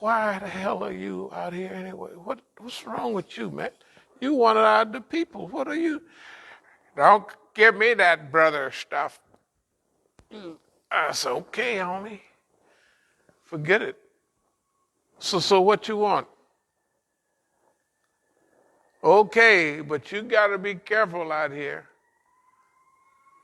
why the hell are you out here anyway? What's wrong with you, man? You one of the people. What are you? Don't give me that brother stuff. I said, okay, homie. Forget it. So what you want? Okay, but you got to be careful out here.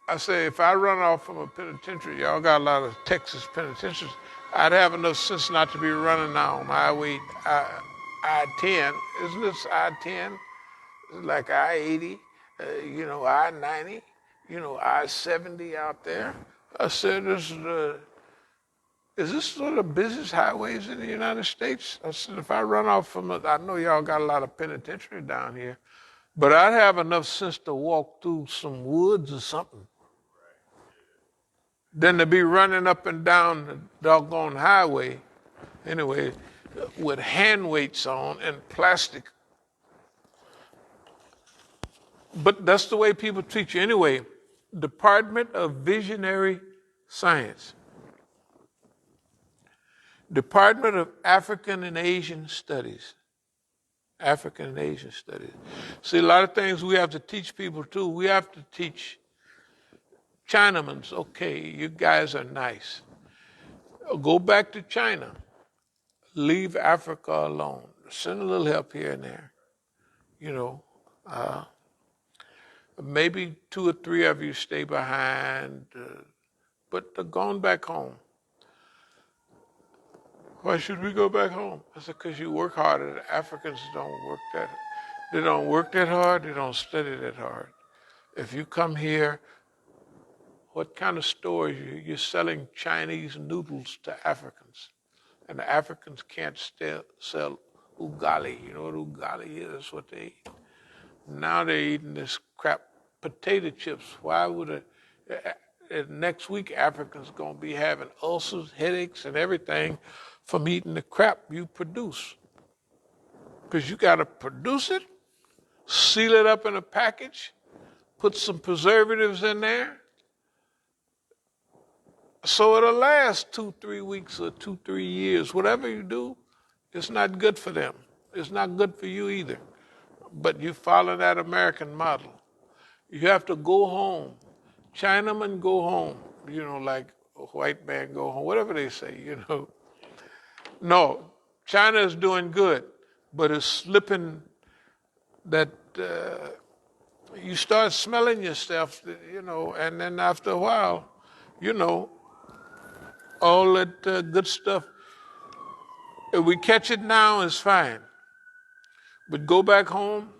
I say, if I run off from a penitentiary, y'all got a lot of Texas penitentiaries, I'd have enough sense not to be running now on Highway I-10. Isn't this I-10? It's like I-80, I-90, I-70 out there. I said, is this sort of business highways in the United States? I said, if I run off from it, I know y'all got a lot of penitentiary down here, but I'd have enough sense to walk through some woods or something than to be running up and down the doggone highway, anyway, with hand weights on and plastic. But that's the way people treat you. Anyway, Department of Visionary Science. Department of African and Asian Studies. African and Asian Studies. See, a lot of things we have to teach people too. We have to teach Chinamans, okay, you guys are nice. Go back to China. Leave Africa alone. Send a little help here and there. Maybe 2 or 3 of you stay behind, but they're going back home. Why should we go back home? I said, because you work harder. The Africans they don't work that hard, they don't study that hard. If you come here, what kind of stores you're selling Chinese noodles to Africans, and the Africans can't sell ugali. You know what ugali is? That's what they eat. Now they're eating this crap potato chips. Why would next week Africans gonna be having ulcers, headaches, and everything from eating the crap you produce? Because you got to produce it, seal it up in a package, put some preservatives in there, so it'll last 2-3 weeks or 2-3 years. Whatever you do, it's not good for them. It's not good for you either. But you follow that American model. You have to go home. Chinamen go home, like a white man go home, whatever they say, No, China is doing good, but it's slipping that you start smelling yourself, and then after a while, all that good stuff. If we catch it now, it's fine. But go back home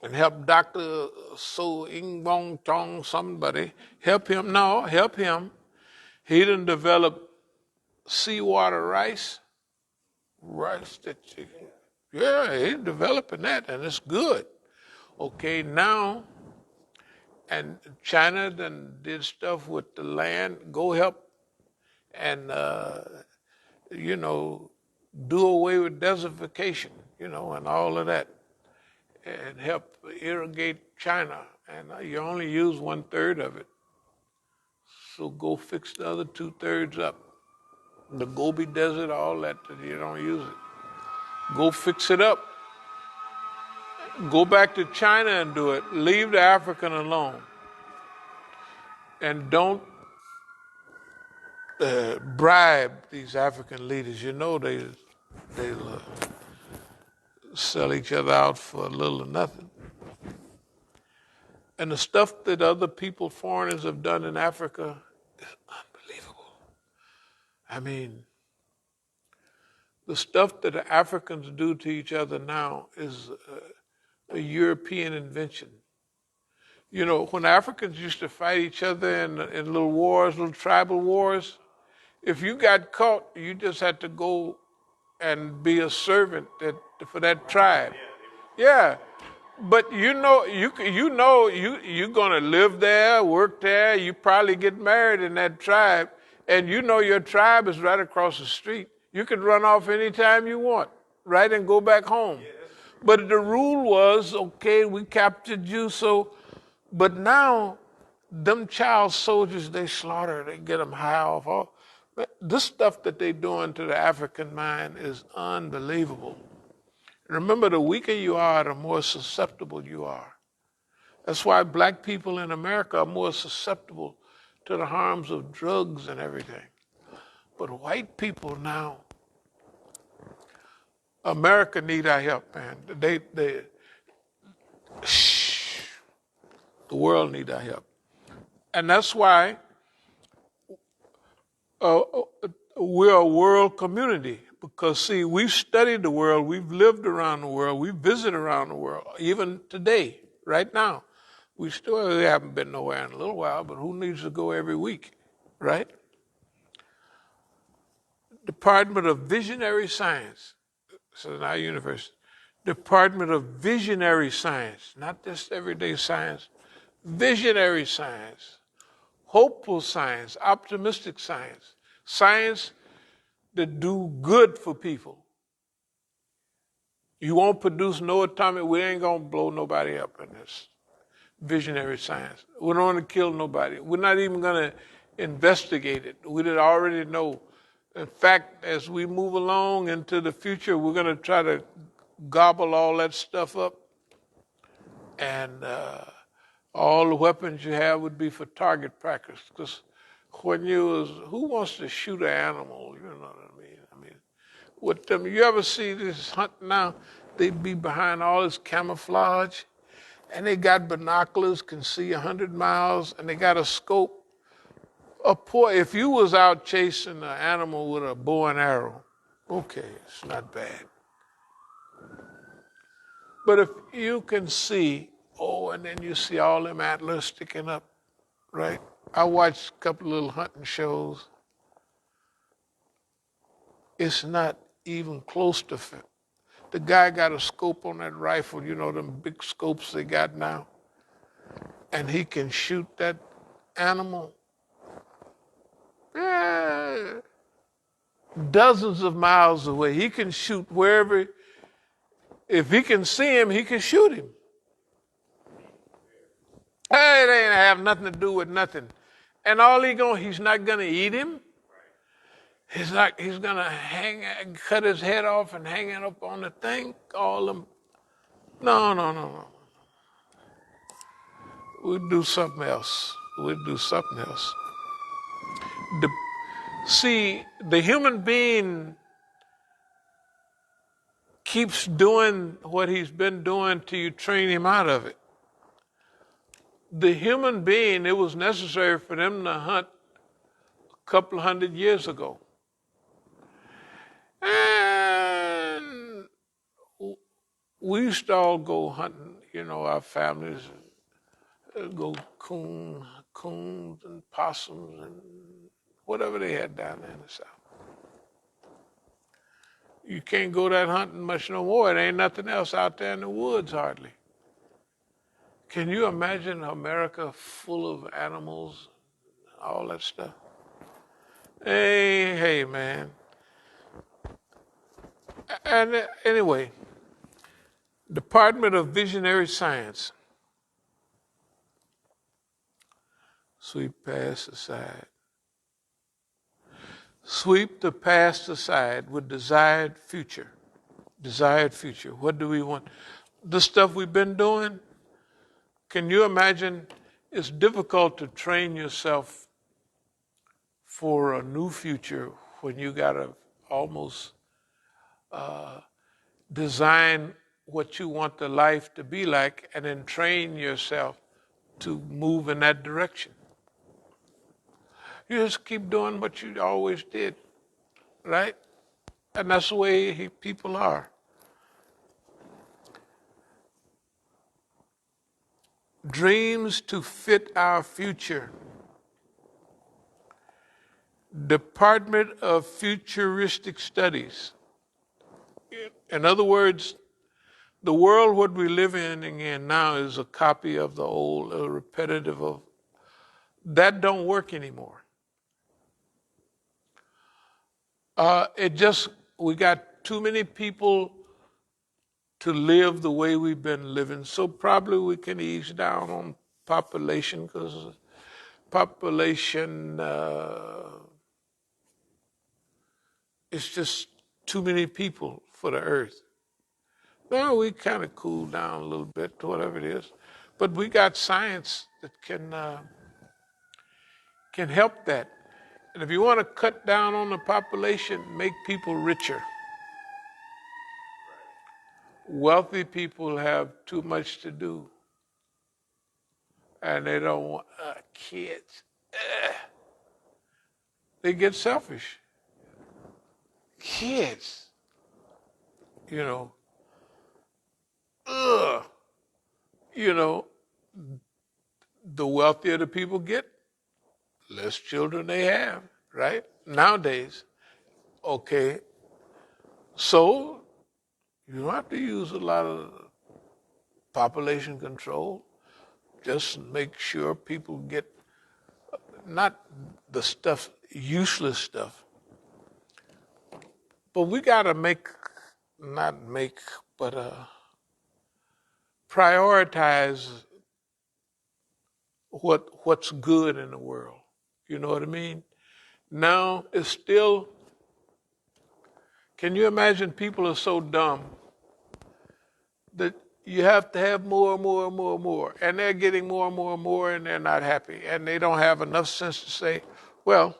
and help Dr. So Ing Bong Tong, somebody, help him. No, help him. He done developed seawater rice. Rice that he's developing that, and it's good. Okay, now, and China then did stuff with the land. Go help and, do away with desertification, and all of that, and help irrigate China. And you only use 1/3 of it. So go fix the other 2/3 up. The Gobi Desert, all that, you don't use it. Go fix it up. Go back to China and do it. Leave the African alone. And don't bribe these African leaders. They'll sell each other out for a little or nothing. And the stuff that other people, foreigners, have done in Africa is unbelievable. I mean, the stuff that the Africans do to each other now is a European invention. When Africans used to fight each other in little wars, little tribal wars, if you got caught, you just had to go and be a servant for that tribe. Yeah, but you're gonna live there, work there. You probably get married in that tribe, and your tribe is right across the street. You can run off anytime you want, right, and go back home. But the rule was, okay, we captured you, but now them child soldiers they slaughter, they get them high off all. This stuff that they're doing to the African mind is unbelievable. Remember, the weaker you are, the more susceptible you are. That's why black people in America are more susceptible to the harms of drugs and everything. But white people now, America need our help, man. The world need our help. And that's why uh, we're a world community. Because, see, we've studied the world, we've lived around the world, we've visited around the world, even today, right now. We haven't been nowhere in a little while, but who needs to go every week, right? Department of Visionary Science. So in our university. Department of Visionary Science, not just everyday science, visionary science, hopeful science, optimistic science, science that do good for people. You won't produce no atomic, we ain't gonna blow nobody up in this visionary science. We don't want to kill nobody. We're not even gonna investigate it. We already know. In fact, as we move along into the future, we're gonna try to gobble all that stuff up, and all the weapons you have would be for target practice. Because when who wants to shoot an animal? You know what I mean? With them, you ever see this hunt now? They'd be behind all this camouflage, and they got binoculars, can see 100 miles, and they got a scope. If you was out chasing an animal with a bow and arrow, okay, it's not bad. But if you can see, and then you see all them antlers sticking up, right? I watched a couple of little hunting shows. It's not even close to fit. The guy got a scope on that rifle, you know, them big scopes they got now, and he can shoot that animal dozens of miles away. He can shoot wherever. If he can see him, he can shoot him. Hey, it ain't have nothing to do with nothing. And he's not gonna eat him. He's gonna cut his head off and hang it up on the thing. All them. No. We'll do something else. The human being keeps doing what he's been doing till you train him out of it. The human being, it was necessary for them to hunt a couple 100 years ago. And we used to all go hunting, you know, our families, go coons and possums and whatever they had down there in the South. You can't go that hunting much no more. There ain't nothing else out there in the woods hardly. Can you imagine America full of animals, all that stuff? Hey, man. And anyway, Department of Visionary Science. Sweep past aside. Sweep the past aside with desired future. Desired future. What do we want? The stuff we've been doing, can you imagine? It's difficult to train yourself for a new future when you got to almost design what you want the life to be like and then train yourself to move in that direction. You just keep doing what you always did, right? And that's the way people are. Dreams to fit our future. Department of Futuristic Studies. In other words, the world what we live in now is a copy of the old, a repetitive of. That don't work anymore. We got too many people to live the way we've been living. So probably we can ease down on population because population it's just too many people for the earth. Well, we kind of cooled down a little bit, whatever it is. But we got science that can help that. And if you want to cut down on the population, make people richer. Wealthy people have too much to do, and they don't want kids. They get selfish. Kids, you know, ugh. You know, the wealthier the people get, less children they have, right? Nowadays, okay. So you don't have to use a lot of population control. Just make sure people get not the stuff, useless stuff, but we got to not make, but prioritize what's good in the world. You know what I mean? Now it's still. Can you imagine people are so dumb that you have to have more and more and more and more, and they're getting more and more and more, and they're not happy, and they don't have enough sense to say, well,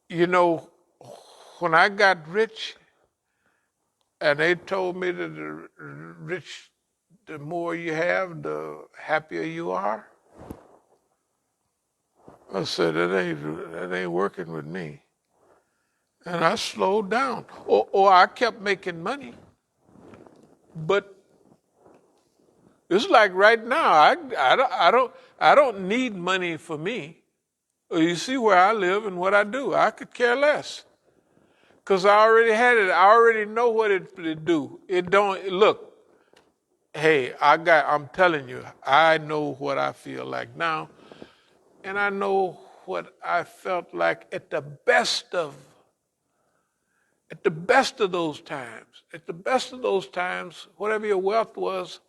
you know, when I got rich, and they told me that the more you have, the happier you are. I said, that ain't working with me. And I slowed down. Or I kept making money. But it's like right now, I don't need money for me. You see where I live and what I do. I could care less. Because I already had it. I already know what it do. It don't, look, hey, I'm telling you, I know what I feel like now. And I know what I felt like at the best of those times. At the best of those times, whatever your wealth was,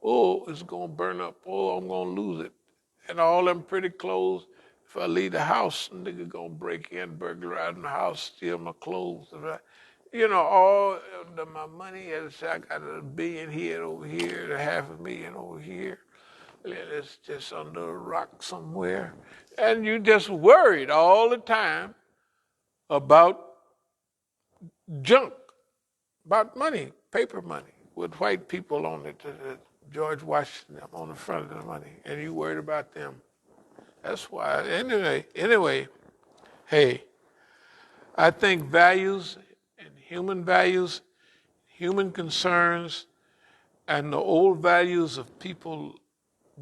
oh, it's going to burn up. Oh, I'm going to lose it. And all them pretty clothes, if I leave the house, a nigga going to break in, burglarize my house, steal my clothes. You know, all of my money, I got $1 billion here, over here, $500,000 over here. It's just under a rock somewhere. And you just worried all the time about junk, about money, paper money, with white people on it, George Washington on the front of the money, and you worried about them. That's why, anyway, hey, I think values, human concerns, and the old values of people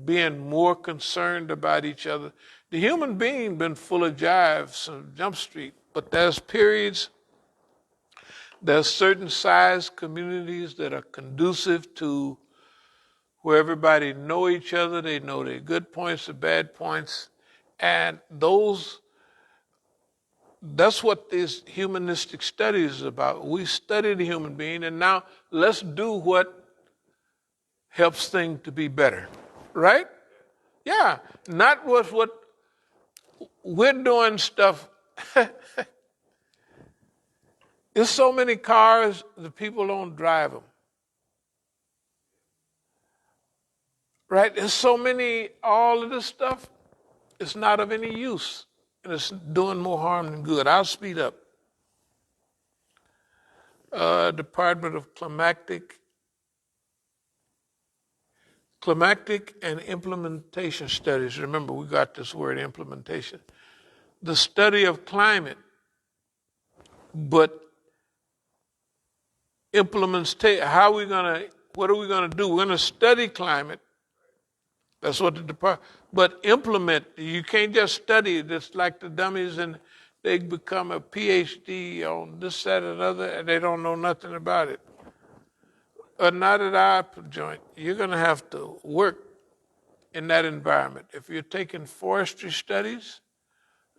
being more concerned about each other. The human being been full of jives on Jump Street, but there's certain size communities that are conducive to where everybody know each other, they know their good points, their bad points, and that's what this humanistic studies is about. We study the human being, and now let's do what helps things to be better, right? Yeah, not with what we're doing stuff. There's so many cars, the people don't drive them. Right? There's so many, all of this stuff, it's not of any use. And it's doing more harm than good. I'll speed up. Department of Climactic and Implementation Studies. Remember, we got this word implementation. The study of climate, but how are we gonna, what are we gonna do? We're gonna study climate. That's what the department, but implement, you can't just study it. It's like the dummies and they become a PhD on this, that, and other, and they don't know nothing about it. Not at our joint. You're going to have to work in that environment. If you're taking forestry studies,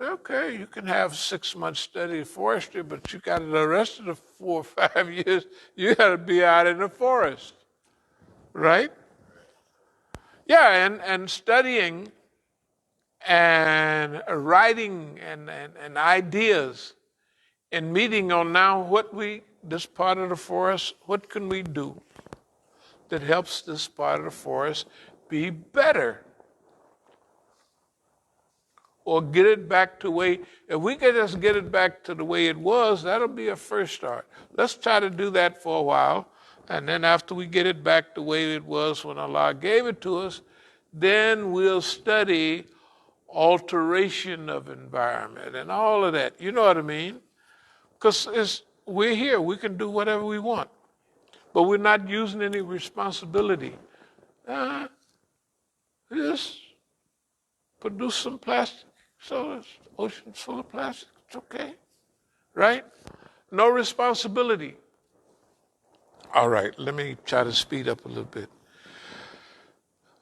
okay, you can have 6 months study of forestry, but you got the rest of the 4 or 5 years, you got to be out in the forest, right? Yeah, and studying and writing and ideas and meeting on now this part of the forest, what can we do that helps this part of the forest be better? Or get it back to if we can just get it back to the way it was, that'll be a first start. Let's try to do that for a while. And then after we get it back the way it was when Allah gave it to us, then we'll study alteration of environment and all of that. You know what I mean? Because we're here. We can do whatever we want. But we're not using any responsibility. Just produce some plastic. So the ocean's full of plastic. It's okay. Right? No responsibility. All right, let me try to speed up a little bit.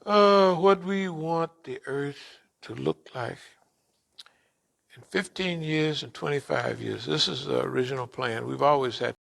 What we want the earth to look like in 15 years and 25 years. This is the original plan. We've always had